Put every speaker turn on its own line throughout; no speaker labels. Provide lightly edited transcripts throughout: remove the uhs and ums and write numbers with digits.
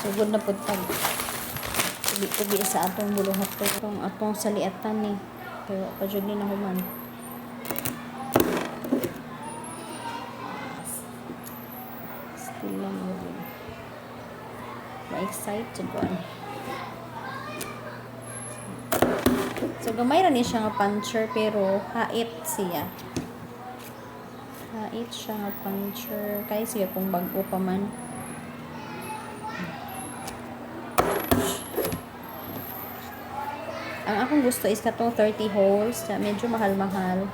Sugod na po tag. Tubi-tubi sa atong buluhat ko. Atong saliatan ni. Pero pa dyan din ako man. Still lang yun. Ma-excited ko. So, gamay rin siya nga puncher, pero hait siya. Hait siya nga puncher. Kaya siya kung bago pa man. Ang akong gusto is katong 30 holes. Medyo mahal-mahal.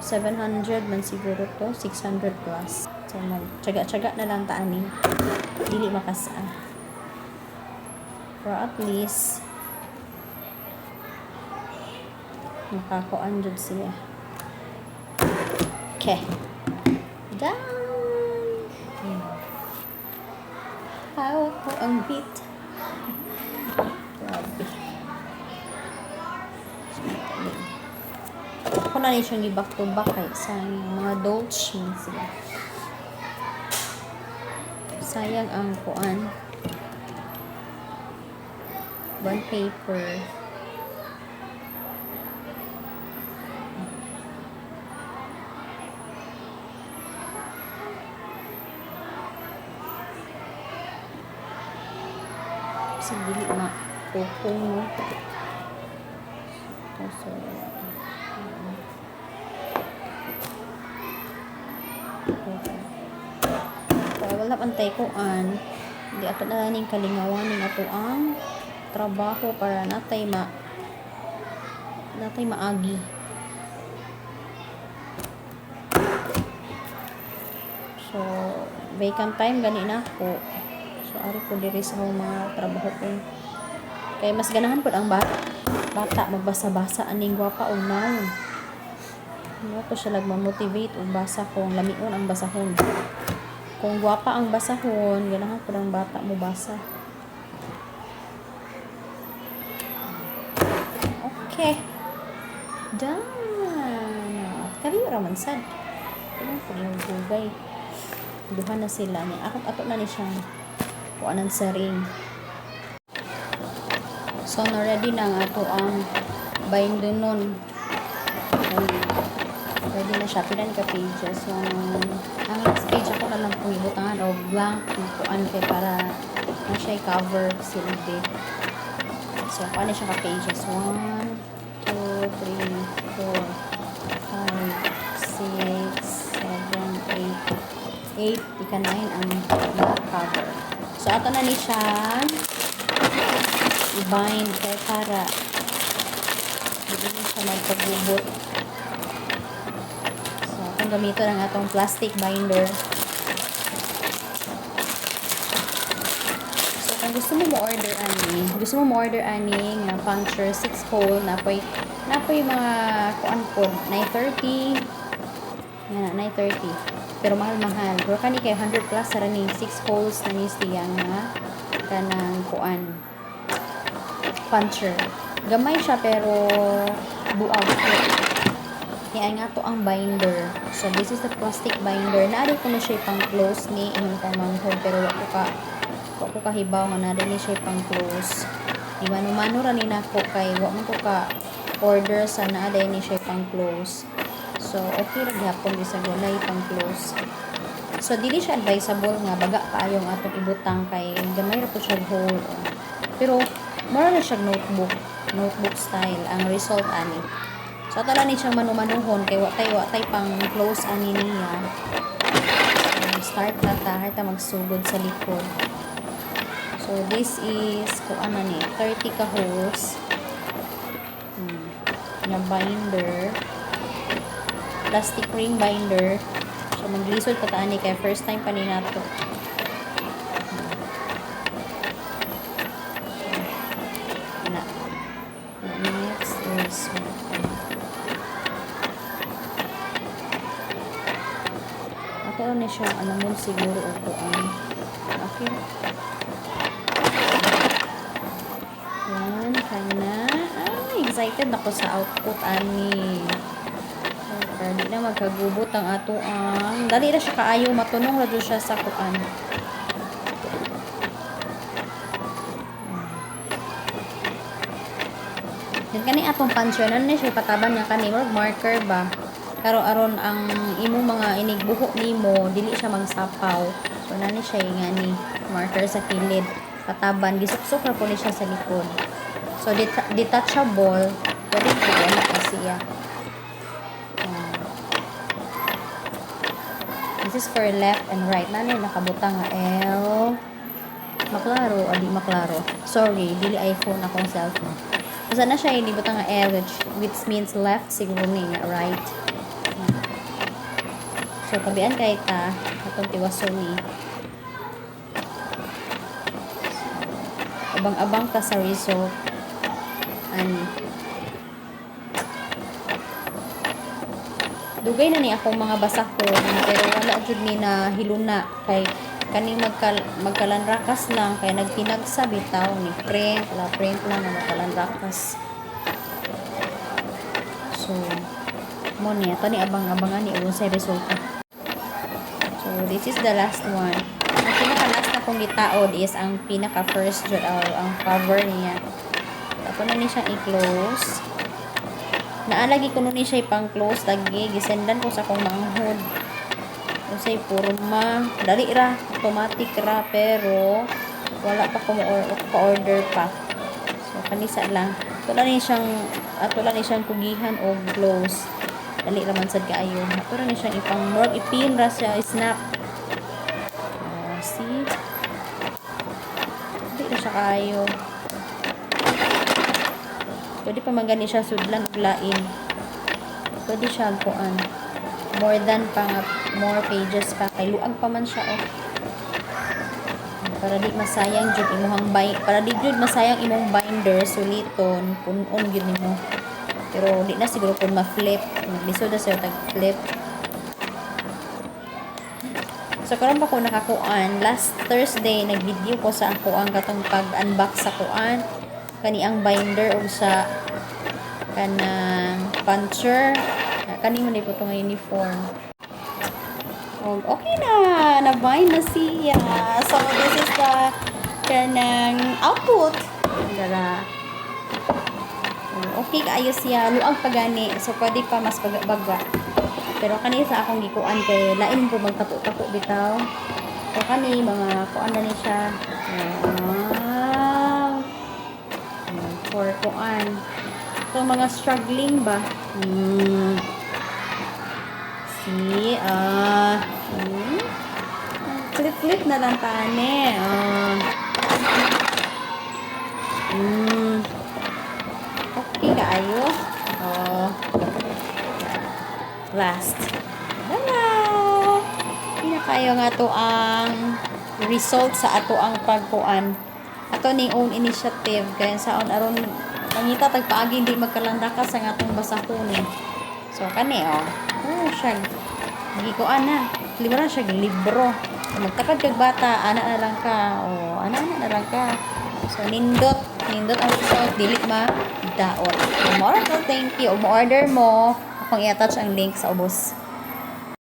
700 man siguro to. 600 plus. So, tsaga-tsaga na lang taani. Dili makasa. Or at least, makakuan dyan siya. Okay. Done! Hawak ko ang beat. Grabe. Ako na rin siyang i-back to back sa mga Dolce sila. Sayang ang kuan. Bond paper. Kasi dili ma-pupong mo. So, wala pantay ko hindi ato na ning kalingawan ning ato ang trabaho para natay maagi. So vacant time gani na ko. So ari ko diri sa mga trabaho ko. Kay mas ganahan pud ang bata magbasa-basa aning gwapa o naon. Ano to siya nagma-motivate og basa kung lamion ang basahon. Kung gwapa ang basahon, ganahan pud ang bata mo basa. Okay. Done. Kaliyo raman sad. Ano po yung gugay. Duha na sila ni. Ato na ni siyang kuanan sa ring. So, na-ready na ang ato ang binder nun. Ready na siya. Pilan ka pages. So, ang next page ako na lang kung ibutangan o blank kung kuan kay para na siya i-cover silbi. So, paano siya ka pages? 1, 2, 3, 4, 5, 6, 7, 8. 8, ika 9 ang cover. So, ato na ni siya i-bind kaya para hindi na siya magpagubot. So, atong gamitin ang atong plastic binder. So, kung gusto mo mo-order ani nga puncture 6 hole na po mga kuan po 930 nga 930 pero mahal pero kani kay 100 plus sa ni 6 holes na ni siya nga kanang kuan puncher. Gamay siya pero buag ko. Kaya nga to ang binder. So this is the plastic binder. Naari ko na siya pang close ni imong pamanghod pero wako kahibaw nga naari ni siya pang close. Di mano-mano ra ni nako kay wa man ko ka order sa naari ni siya pang close. So okay ra gyapon bisag walay pang close. So dili siya advisable nga baga kaayong atong ibutang kay gamay ra po siya hole. Pero mura na siya notebook style ang result ani. So ato lang ni siyang manumanuhon kay watay pang close ani niya. Start na ta magsugod sa likod. So this is kung ano ni 30 ka holes. Na binder. Plastic ring binder. So maglisod pa ta ani kay first time pa ni nato. Next is ako na siya alam mo siguro upuan. Okay. Yan, kana. Excited ako sa output ani. So, di na magkagubot ang ato ang dali na siya kaayo matunong ra siya sa kuan. Then kani atong puncher na ni siya pataban nga kani marker ba. Pero aron ang imong mga inigbuho nimo dili siya magsapaw. So nani siya nga ni marker sa kilid. Pataban gisuksok ra po ni siya sa likod. So detachable, pwede po wala na siya. This is for left and right. Nani nakabutang nga L. Maklaro, adi maklaro. Sorry, dili iPhone akong cellphone. Basta na siya inibutang nga L which means left siguro ni nga right. So kabian kay ta atong tiwason ni. Abang-abang ta sa result. Ani. Dugay na ni akong mga basakon pero wala jud ni na hiluna kay kani magkalanrakas lang kay nagtinagsa bitaw ni print lang na magkalanrakas. So mo ni ato ni abang-abangan ni unsay resulta. So this is the last one. Ang pinaka-last na kong gitaod is ang pinaka-first jud ang cover niya. Ato na ni siya i-close. Naalagi ko nun ni siya ipang-close lagi. Gisendan ko sa akong manghod. Usay purma. Dali ra. Automatic ra. Pero wala pa ko order pa. So kanisa lang. Ato lang ni siyang kugihan o close. Dali raman sad kaayo. Ato lang ni siyang ipang-work. Ipin ra siya. Snap. See? Dali na siya kaayo. Pwede pa magani siya sudlan ug lain. Pwede siya kuan. More pages pa kay luag pa man siya Para di masayang jud imong binder suliton punon gyud nimo. Pero di na siguro kun ma-flip. Lisod na siya tag-flip. So karon pa ko nakakuan last Thursday nag-video ko sa ako ang katong pag-unbox sa kuan kani ang binder og sa kanang puncher kani man po tong uniform. Og okay na bind na siya. So this is the kanang output. Dara. Okay kaayo siya luag pa gani. So pwede pa mas baga. Pero kani sa akong gikuan kay lain po magtapo-tapo bitaw. So kani mga kuan na ni siya. For kuan. So mga struggling ba? See, flip na lang tani. Okay kaayo. Last. Wala. Hindi na kayo nga to ang result sa ato ang pagkuan. Ato ning own initiative kaya saon aron mangita tagpaagi hindi magkalandakas sa atong basahon ni. So kani siya gikuan na. Libro siya libro. Magtapad kag bata, ana na lang ka. Ana na lang ka. So nindot ang result dili daot. Tomorrow thank you. Mo order mo akong i-attach ang link sa ubos.